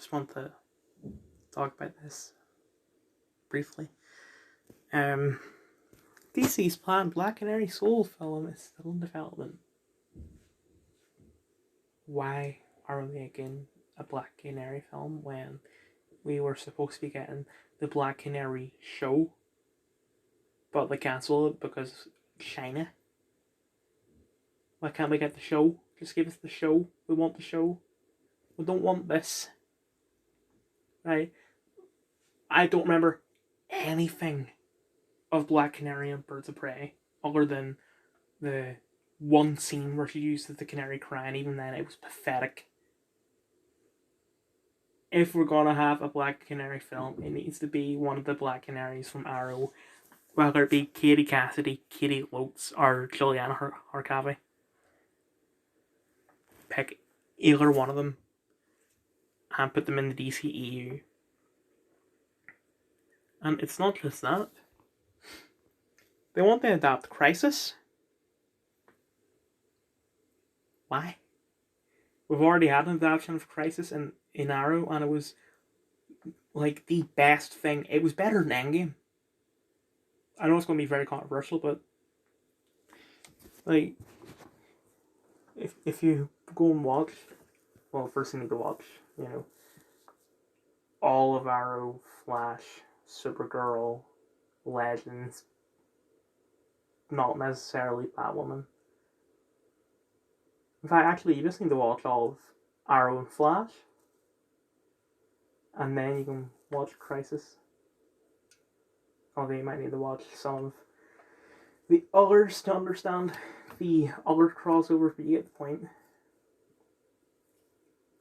just want to talk about this briefly. DC's planned Black Canary Soul film is still in development. Why are we making a Black Canary film when we were supposed to be getting the Black Canary show, but they cancelled it because China? Why can't we get the show? Just give us the show. We want the show. We don't want this. Right? I don't remember anything of Black Canary and Birds of Prey other than the one scene where she used the canary cry, and even then it was pathetic. If we're gonna have a Black Canary film, it needs to be one of the Black Canaries from Arrow, whether it be Katie Cassidy, Katie Lotz, or Juliana Harkavy. Pick either one of them and put them in the DCEU. And it's not just that. They want to adapt Crisis. Why? We've already had an adaptation of Crisis in Arrow, and it was like the best thing. It was better than Endgame. I know it's going to be very controversial, but like, if you go and watch, well, first you need to watch, all of Arrow, Flash, Supergirl, Legends, not necessarily Batwoman. In fact, actually, you just need to watch all of Arrow and Flash, and then you can watch Crisis. Although you might need to watch some of the others to understand the other crossovers, but you get the point.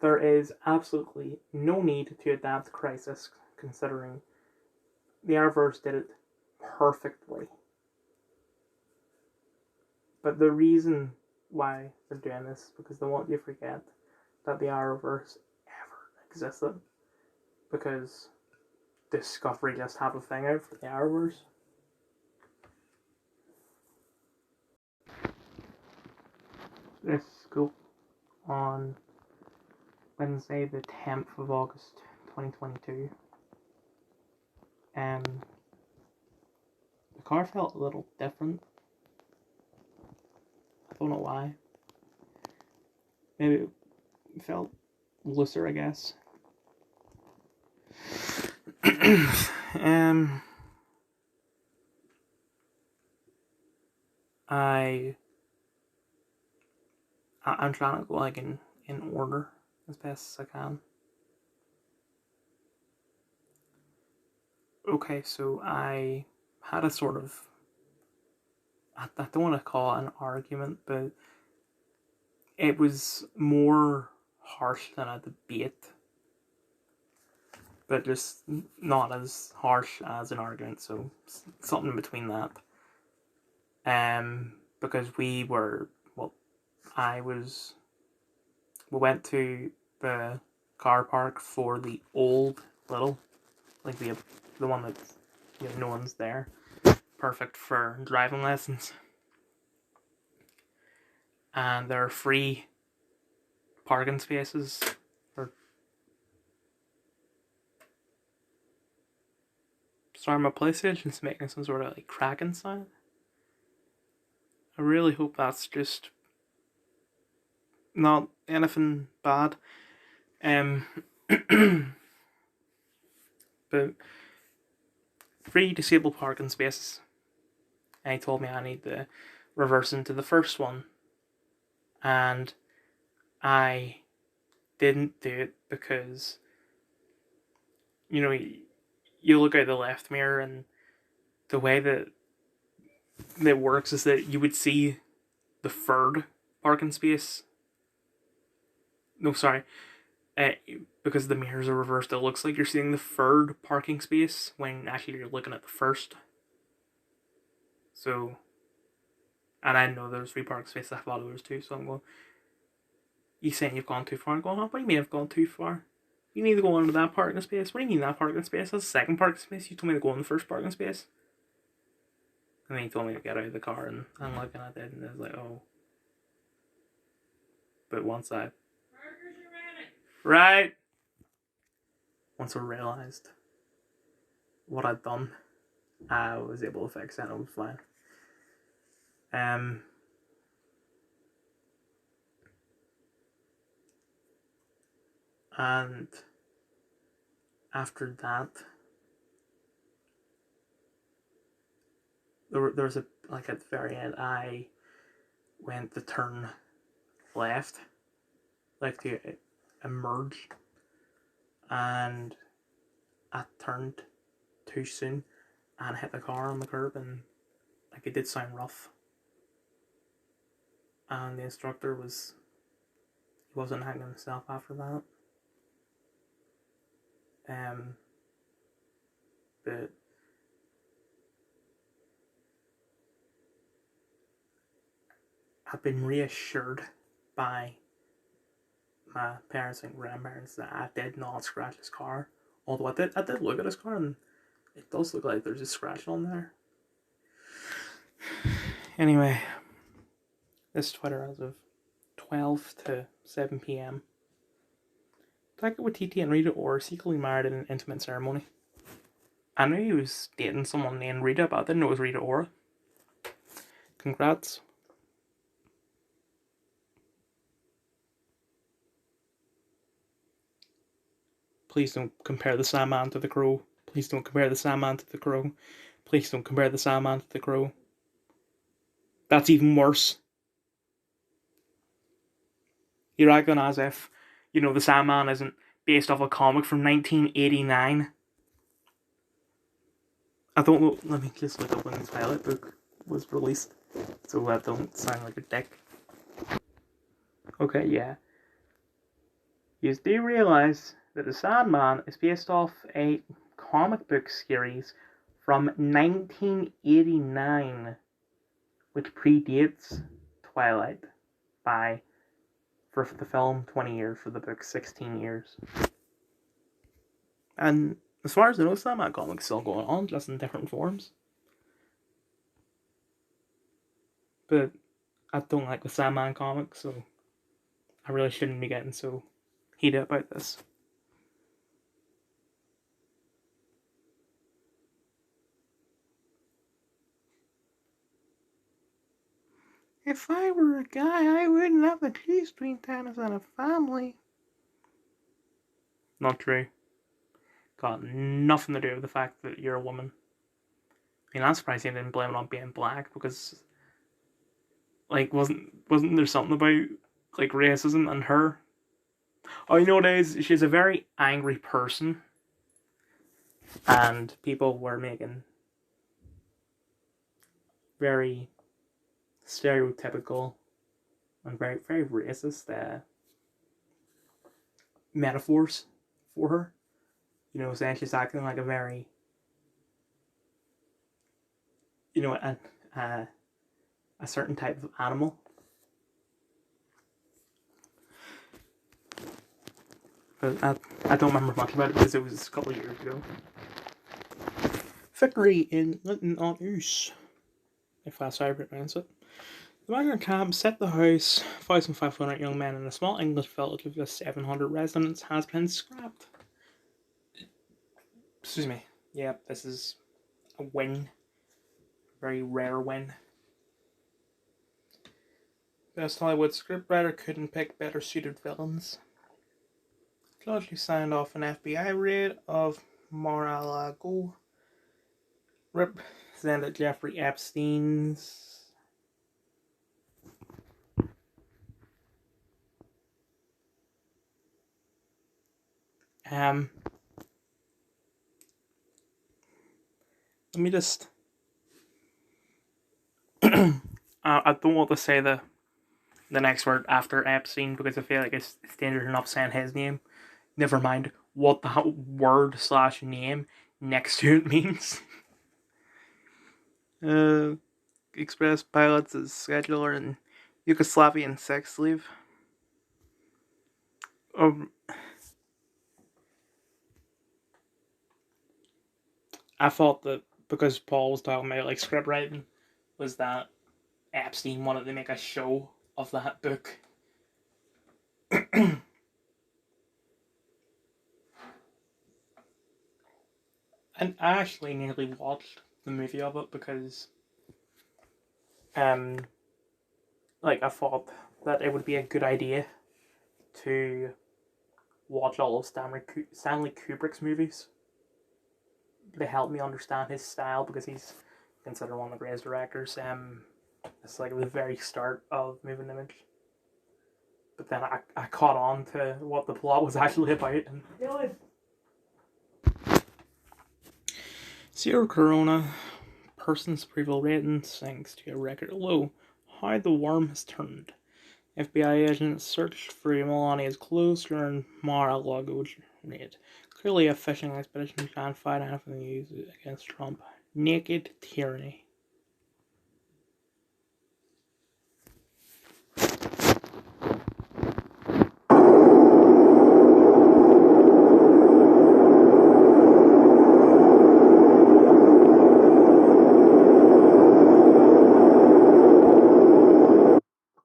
There is absolutely no need to adapt Crisis, considering the ARROWVERSE did it perfectly. But the reason why they're doing this is because they want you to forget that the ARROWVERSE ever existed. Because Discovery just have a thing out for the ARROWVERSE. This scope on Wednesday, the 10th of August, 2022. The car felt a little different. I don't know why. Maybe it felt looser, I guess. I'm trying to go like in order as best as I can. Okay, so I had a sort of, I don't want to call it an argument, but it was more harsh than a debate, but just not as harsh as an argument, so something in between that. Because we went to the car park for the old little, like the one that no one's there, perfect for driving lessons, and there are free parking spaces. Sorry, my PlayStation's making some sort of like cracking sound. I really hope that's just not anything bad. But free disabled parking spaces. And he told me I need to reverse into the first one. And I didn't do it because, you look out the left mirror, and the way that it works is that you would see the third parking space. No, sorry. Because the mirrors are reversed, it looks like you're seeing the third parking space when actually you're looking at the first. So, and I know there's 3 parking spaces, I thought there was 2, so I'm going, you saying you've gone too far? I'm going, what do you mean I've gone too far? You need to go into that parking space. What do you mean that parking space? That's the second parking space. You told me to go in the first parking space. And then he told me to get out of the car, and I'm looking at it, and I was like, oh. But once I... Right! once I realised what I'd done, I was able to fix it and it was fine. And after that, there was a, like at the very end, I went to turn left, like to emerge, and I turned too soon and hit the car on the curb, and like it did sound rough. And the instructor he wasn't hanging himself after that. But I've been reassured by my parents and grandparents that I did not scratch his car. Although I did look at his car and it does look like there's a scratch on there. Anyway, this is Twitter as of 12 to 7 p.m. Did I get with TT and Rita, or secretly married in an intimate ceremony? I knew he was dating someone named Rita, but I didn't know it was Rita Ora. Congrats. Please don't compare the Sandman to the Crow. Please don't compare the Sandman to the Crow. Please don't compare the Sandman to the Crow. That's even worse. You're acting as if, the Sandman isn't based off a comic from 1989. I don't know. Let me just look up when the Twilight book was released, so I don't sound like a dick. Okay, yeah. You do realise that the Sandman is based off a comic book series from 1989, which predates Twilight by, for the film, 20 years, for the book, 16 years. And as far as I know, Sandman comics still going on, just in different forms. But I don't like the Sandman comics, so I really shouldn't be getting so heated about this. If I were a guy, I wouldn't have a choose between tennis and a family. Not true. Got nothing to do with the fact that you're a woman. I mean, I'm surprised you didn't blame it on being black, because, like, wasn't there something about, like, racism and her? Oh, you know what it is? She's a very angry person, and people were making very stereotypical and very, very racist metaphors for her. Saying she's acting like a very, a certain type of animal. But I don't remember much about it because it was a couple of years ago. Victory in Linton on Ouse, if that's how I pronounce it. The migrant camp set the house, 1,500 young men in a small English village of just 700 residents, has been scrapped. Excuse me. Yeah, this is a win. Very rare win. Best Hollywood scriptwriter couldn't pick better suited villains. Largely signed off an FBI raid of Mar-a-Lago. Represented Jeffrey Epstein's let me just I don't want to say the next word after Epstein because I feel like it's dangerous enough saying his name. Never mind what that word / name next to it means. Express pilots as scheduler and Yugoslavian sex slave. I thought that because Paul was talking about like script writing, was that Epstein wanted to make a show of that book. And I actually nearly watched the movie of it because, I thought that it would be a good idea to watch all of Stanley Kubrick's movies. They helped me understand his style because he's considered one of the greatest directors. It's like the very start of Moving Image. But then I caught on to what the plot was actually about. And Zero Corona. Person's approval rating sinks to a record low. How the worm has turned. FBI agents searched for Melania's clothes during Mar-a-Lago raid. Clearly a fishing expedition trying to find anything used against Trump. Naked tyranny.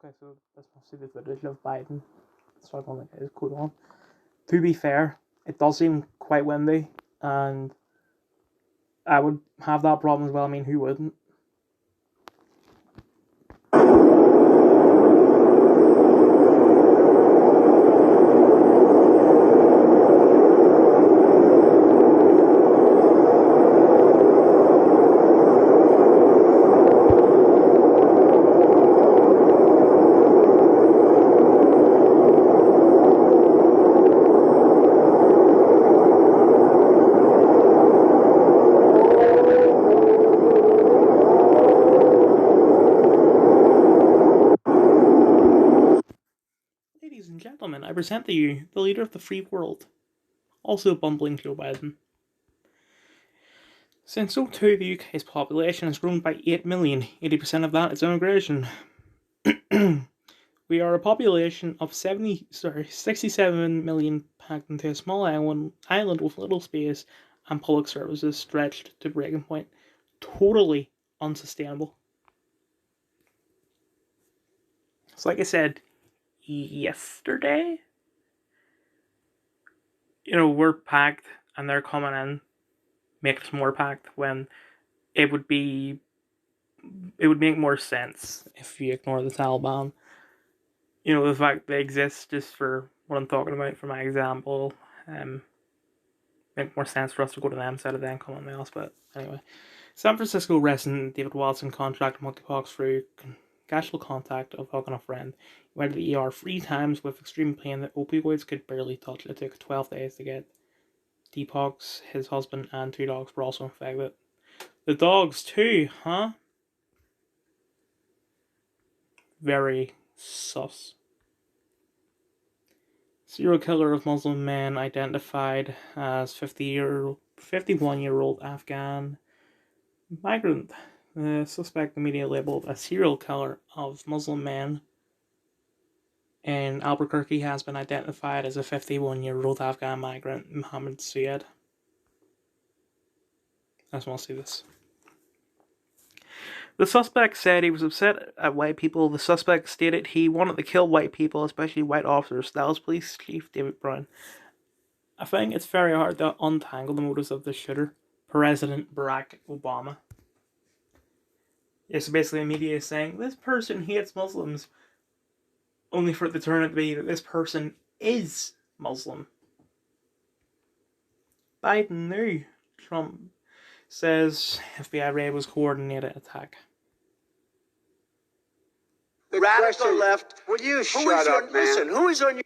Okay, so that's mostly the footage of Biden struggling to get his coat on. To be fair, it does seem quite windy, and I would have that problem as well. I mean, who wouldn't? Ladies and gentlemen, I present to you the leader of the free world, also bumbling Joe Biden. Since 2002, the UK's population has grown by 8 million. 80% of that is immigration. We are a population of 67 million packed into a small island with little space and public services stretched to breaking point. Totally unsustainable. So like I said yesterday, we're packed and they're coming in, make us more packed when it would make more sense if you ignore the Taliban. The fact they exist, just for what I'm talking about, for my example, make more sense for us to go to them instead of them coming to us. But anyway, San Francisco resident David Watson contracted monkeypox through casual contact of hugging a friend. He went to the ER 3 times with extreme pain that opioids could barely touch. It took 12 days to get detox. His husband and 2 dogs were also infected. The dogs too, huh? Very sus. Serial killer of Muslim men identified as 51-year-old Afghan migrant. The suspect, the media labeled a serial killer of Muslim men in Albuquerque, has been identified as a 51-year-old Afghan migrant, Mohammed Syed. I just want to see this. The suspect said he was upset at white people. The suspect stated he wanted to kill white people, especially white officers. Dallas Police Chief David Brown. I think it's very hard to untangle the motives of the shooter, President Barack Obama. Yeah, so basically the media is saying, this person hates Muslims, only for it to turn out to be that this person is Muslim. Biden knew. Trump says FBI raid was coordinated attack. The radical left. Will you shut up, man? Listen, who is on your...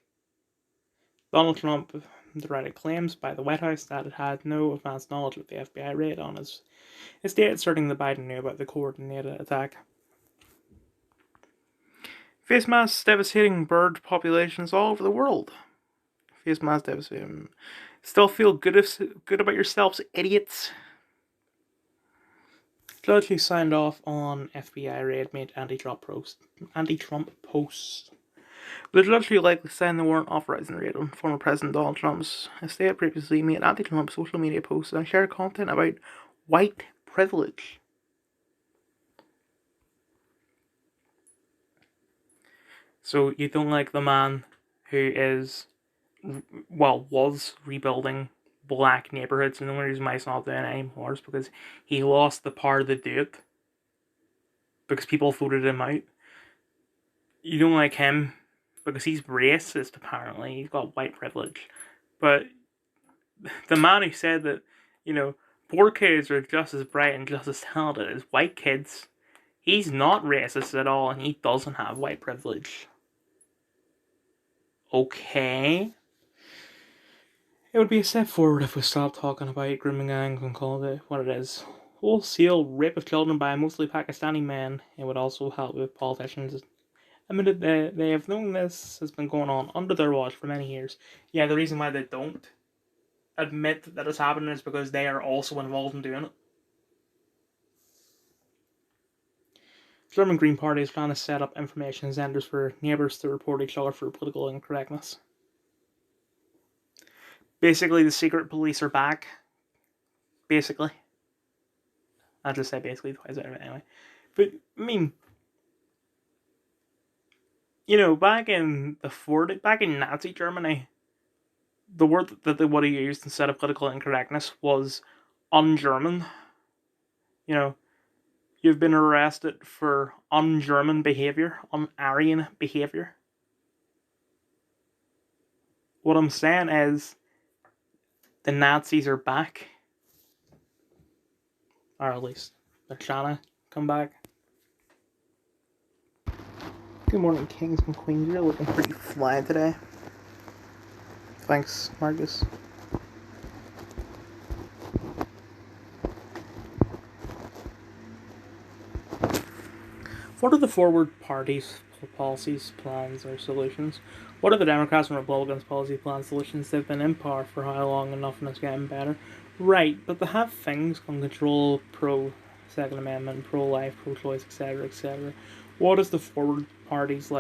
Donald Trump derided claims by the White House that it had no advanced knowledge of the FBI raid on his estate, asserting that Biden knew about the coordinated attack. Face masks devastating bird populations all over the world. Face masks devastating. Still feel good about yourselves, idiots. Judge who signed off on FBI raid made anti-Trump posts. The judge who likely signed the warrant authorizing the raid on former President Donald Trump's estate previously made anti-Trump social media posts and shared content about white privilege. So you don't like the man who was rebuilding black neighborhoods, and the only reason why he's not doing it anymore is because he lost the power to do it. Because people voted him out. You don't like him because he's racist, apparently. He's got white privilege. But the man who said that, poor kids are just as bright and just as talented as white kids, he's not racist at all, and he doesn't have white privilege. Okay. It would be a step forward if we stopped talking about grooming gangs and called it what it is. Wholesale rape of children by mostly Pakistani men. It would also help with politicians admitted that they have known this has been going on under their watch for many years. Yeah, the reason why they don't admit that it's happening is because they are also involved in doing it. The German Green Party is trying to set up information centres for neighbours to report each other for political incorrectness. Basically, the secret police are back. Basically. I'll just say basically twice anyway. But, I mean, back in Nazi Germany, the word that they would have used instead of political incorrectness was un-German. You've been arrested for un-German behaviour, un-Aryan behaviour. What I'm saying is, the Nazis are back. Or at least, they're trying to come back. Good morning, kings and queens. You're looking pretty fly today. Thanks, Marcus. What are the forward parties' policies, plans, or solutions? What are the Democrats and Republicans' policy plans, solutions? They've been in power for how long enough and it's getting better? Right, but they have things on control, pro-Second Amendment, pro-life, pro-choice, etc., etc. What is the forward parties'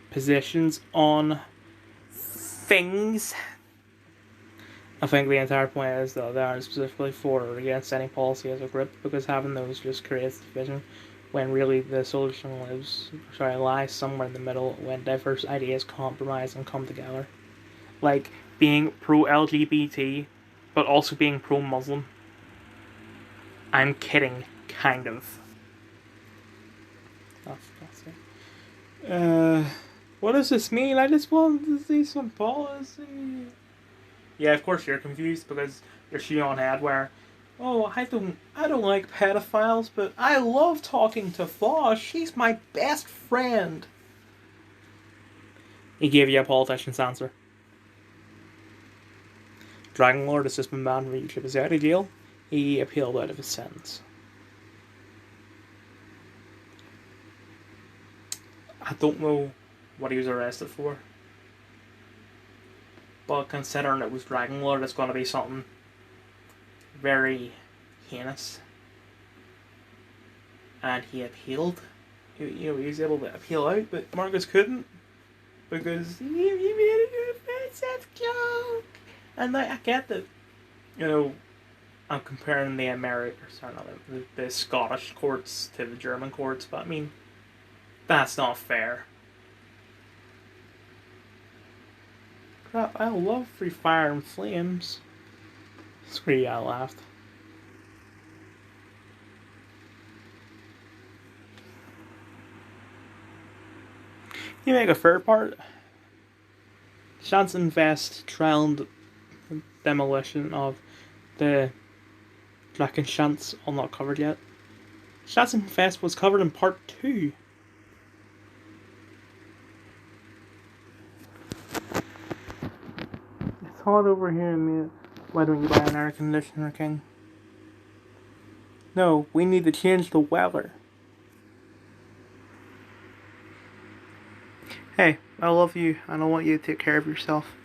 positions on things? I think the entire point is that they aren't specifically for or against any policy as a group, because having those just creates division, when really the solution lies somewhere in the middle, when diverse ideas compromise and come together. Like being pro-LGBT, but also being pro-Muslim. I'm kidding, kind of. That's it. What does this mean? I just wanted to see some policy. Yeah, of course you're confused because you're shooting on head where, I don't like pedophiles, but I love talking to Fosh. She's my best friend. He gave you a politician's answer. Dragon Lord has just been banned from YouTube. Is he out of jail? He appealed out of his sentence. I don't know what he was arrested for. But considering it was Dragon Lord, it's going to be something very heinous. And he appealed. He was able to appeal out, but Marcus couldn't. Because he made an offensive joke. And I get that, I'm comparing the Scottish courts to the German courts, but I mean, that's not fair. Crap, I love Free Fire and Flames. Screw you, I laughed. You make a fair part. Shanson Vest trial and demolition of the Draken Shants all not covered yet. Shanson Fest was covered in part 2. It's hot over here, mate. Why don't you buy an air conditioner, King? No, we need to change the weather. Hey, I love you and I want you to take care of yourself.